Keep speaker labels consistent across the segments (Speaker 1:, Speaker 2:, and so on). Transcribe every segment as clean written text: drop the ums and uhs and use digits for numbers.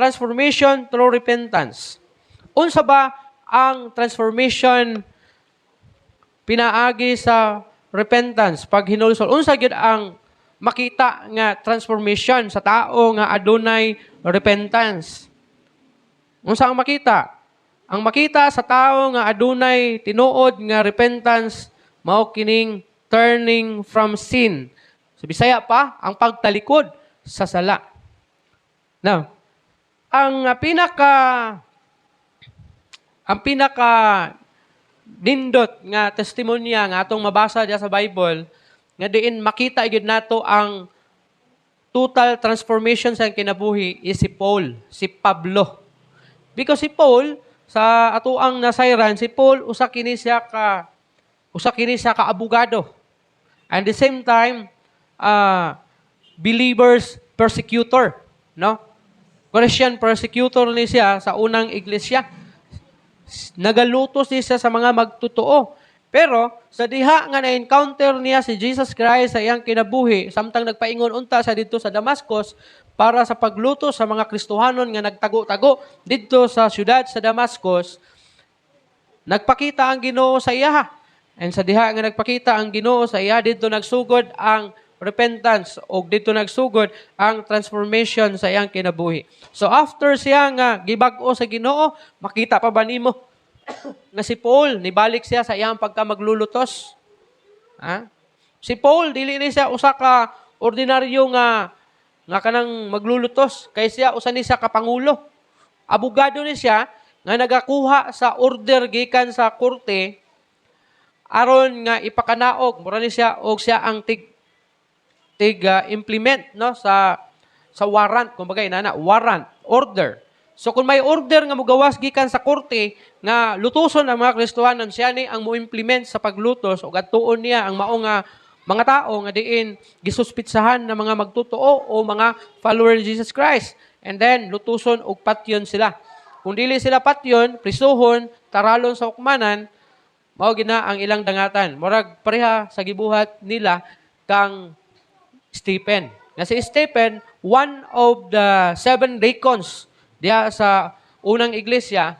Speaker 1: transformation through repentance. Unsa ba ang transformation pinaagi sa repentance pag hinulsol? Unsa gyud ang makita nga transformation sa tao nga adunay repentance? Unsa ang makita? Ang makita sa tao nga adunay tinuod nga repentance mao kining turning from sin. Sa Bisaya pa, ang pagtalikod sa sala. Now, ang pinaka nindot nga testimonya nga atong mabasa diya sa Bible nga diin makita gyud nato ang total transformation sa kinabuhi is si Paul, si Pablo. Because si Paul sa atoang nasayran, si Paul usa kini siya ka abogado. And the same time believers persecutor, no? Christian persecutor ni siya sa unang iglesia. Nagalutos niya sa mga magtotoo. Pero sa diha nga na-encounter niya si Jesus Christ sa iyang kinabuhi, samtang nagpaingon unta sa dito sa Damascus para sa pagluto sa mga Kristohanon nga nagtago-tago dito sa syudad sa Damascus, nagpakita ang Ginoo sa iya. And sa diha nga nagpakita ang Ginoo sa iya, dito nagsugod ang repentance o dito nagsugod ang transformation sa iyang kinabuhi. So after siya nga gibag-o sa Ginoo, makita pa ba nimo nga si Paul nibalik siya sa iyang pagkamaglulutos? Ha? Si Paul dili ni siya usa ka ordinaryo nga kanang maglulutos, kay siya usa ni siya ka pangulo. Abogado ni siya nga nagakuha sa order gikan sa korte aron nga ipakanaog mura ni siya og siya ang implement no sa warrant, kumbaga inana warrant order. So kung may order nga mogawas gikan sa korte nga lutuson ang mga Kristohanon, siya ni ang mo-implement sa paglutos ug adtuon niya ang mao nga mga tao nga diin gisuspitsahan na mga magtotoo o mga follower ni Jesus Christ. And then lutuson og patyon sila. Kung dili sila patyon, prisuhon, taralon sa hukmanan, mao gina ang ilang dangatan. Murag pareha sa gibuhat nila kang Stephen. Nga si Stephen, one of the 7 deacons diya sa unang iglesia,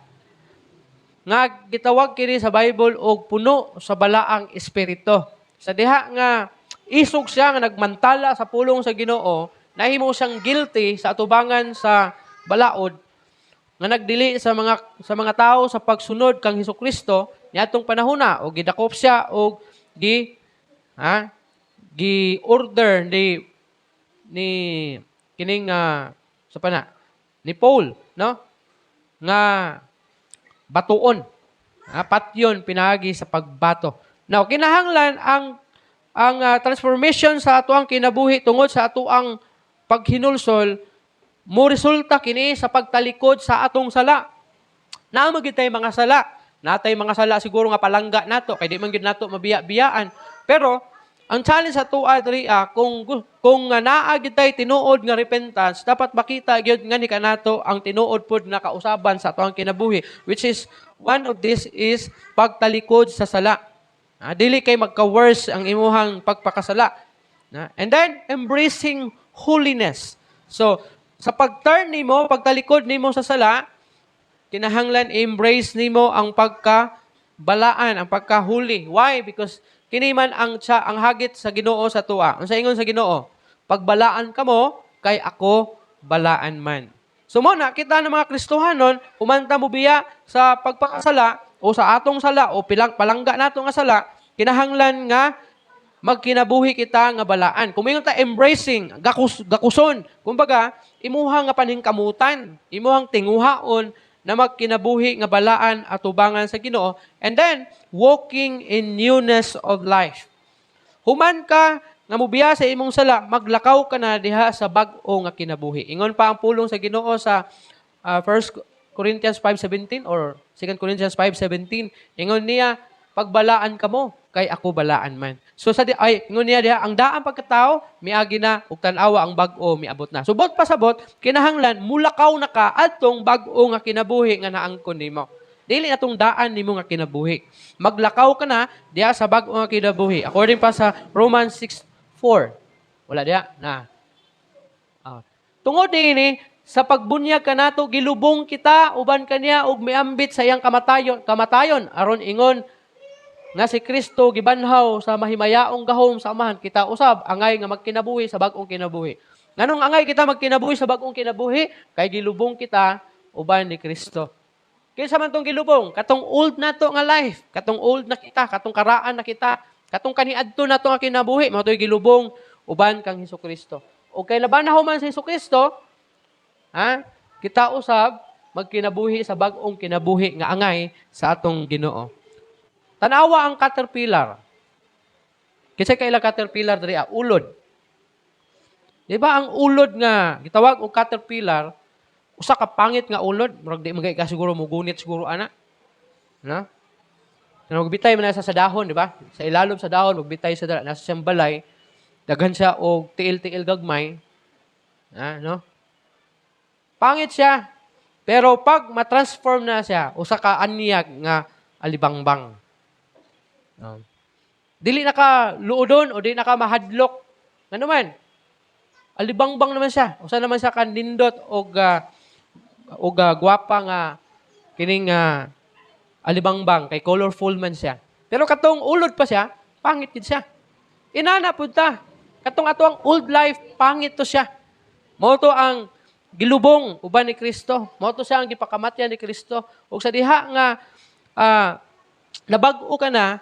Speaker 1: nga gitawag kini sa Bible og puno sa balaang espiritu. Sa diha nga isog siya nga nagmantala sa pulong sa Ginoo, nahimo siyang guilty sa atubangan sa balaod nga nagdili sa mga tao sa pagsunod kang Hesukristo niadtong panahona, og gidakop siya og gi-order ni kining ni Paul, no? Nga batuon. Patyon pinagi sa pagbato. Now, kinahanglan ang transformation sa atoang kinabuhi tungod sa atoang paghinulsol mo resulta kini sa pagtalikod sa atong sala. Naamo gyud tay mga sala. Natay mga sala siguro nga palangga nato kay di man gyud nato mabiya-biyaan. Pero ang challenge sa tuwa diri kung naa gyud tay tinuod nga repentance, dapat makita gyud nga ni kanato ang tinuod pod nga kausaban sa atoang kinabuhi, which is one of this is pagtalikod sa sala. Dili kay magka-worse ang imuhang pagpakasala. And then embracing holiness. So sa pag-turn nimo, pagtalikod nimo sa sala, kinahanglan embrace nimo ang pagkabalaan, ang pagkahuli. Why? Because kini man ang hagit sa Ginoo sa tuwa. Ang sa ingon sa Ginoo, pagbalaan kamo kay ako balaan man. So mo na kita ng mga Kristohanon, umanta mo biya sa pagpakasala o sa atong sala o palangga nato nga sala, kinahanglan nga magkinabuhi kita nga balaan. Kung mayroon ta embracing, gakuson, kumbaga, imuhang nga paningkamutan, imuhang tinguhaon na magkinabuhi nga balaan at tubangan sa Ginoo, and then walking in newness of life. Human ka nga mubiya sa imong sala, maglakaw ka na diha sa bag-o nga kinabuhi. Ingon pa ang pulong sa Ginoo sa 1 Corinthians 5:17 or 2 Corinthians 5:17. Ingon niya, pagbalaan kamo kay ako balaan man. So ingon niya diha, ang daang pagkatao miagi na ug tan-awa ang bag-o miabot na. Subot pa sabot, kinahanglan mulakaw na ka adtong bag-o nga kinabuhi nga naangkon nimo. Dili atong daan nimo nga kinabuhi. Maglakaw ka na diha sa bag-o nga kinabuhi. According pa sa Romans 6:4. Wala diha na. Tungod ni sa pagbunyag kanato gilubong kita uban kaniya og miambit sa iyang kamatayon aron ingon nga si Kristo gibanhaw sa mahimayaong gahom sa amahan kita usab angay nga magkinabuhi sa bag-ong kinabuhi. Nganong angay kita magkinabuhi sa bag-ong kinabuhi? Kay gilubong kita uban ni Kristo. Kinsa man tong gilubong? Katong old nato nga life, katong old na kita, katong karaan na kita, katong kaniadto nato nga kinabuhi, mao toy gilubong uban kang Hesukristo. O kay labanhaw man si Hesukristo, kita usab magkinabuhi sa bag-ong kinabuhi nga angay sa atong Ginoo. Tanawa ang caterpillar. Kasi kaila caterpillar diri ulod. Di ba ang ulod nga gitawag og caterpillar, usa ka pangit nga ulod, murag di magay ka siguro mugunit siguro ana. Na? Magbitay man sa dahon, di ba? Sa ilalom sa dahon, magbitay sa dala, nasa siyang balay, daghan siya og tiil-tiil gagmay. No? Pangit siya. Pero pag matransform na siya, usa ka anyag nga alibangbang. Dili na ka luodon o dili na ka mahadlok. Ano man? Alibangbang naman siya. Usa naman siya kanindot og gwapa nga kining alibangbang kay colorful man siya. Pero katong ulod pa siya, pangit gid siya. Inana pud ta. Katong ato ang old life, pangit to siya. Mao to ang gilubong uban ni Kristo. Mao to siya ang gipakamatyan ni Kristo. Ug sa diha nga nabag-o ka na,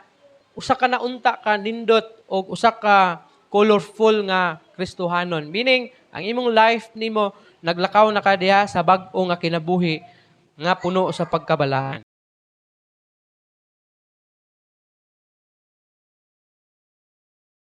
Speaker 1: usa ka na unta ka nindot o usa ka colorful nga Kristohanon. Meaning, ang imong life nimo naglakaw na ka diha sa bag-o nga kinabuhi nga puno sa pagkabalaan.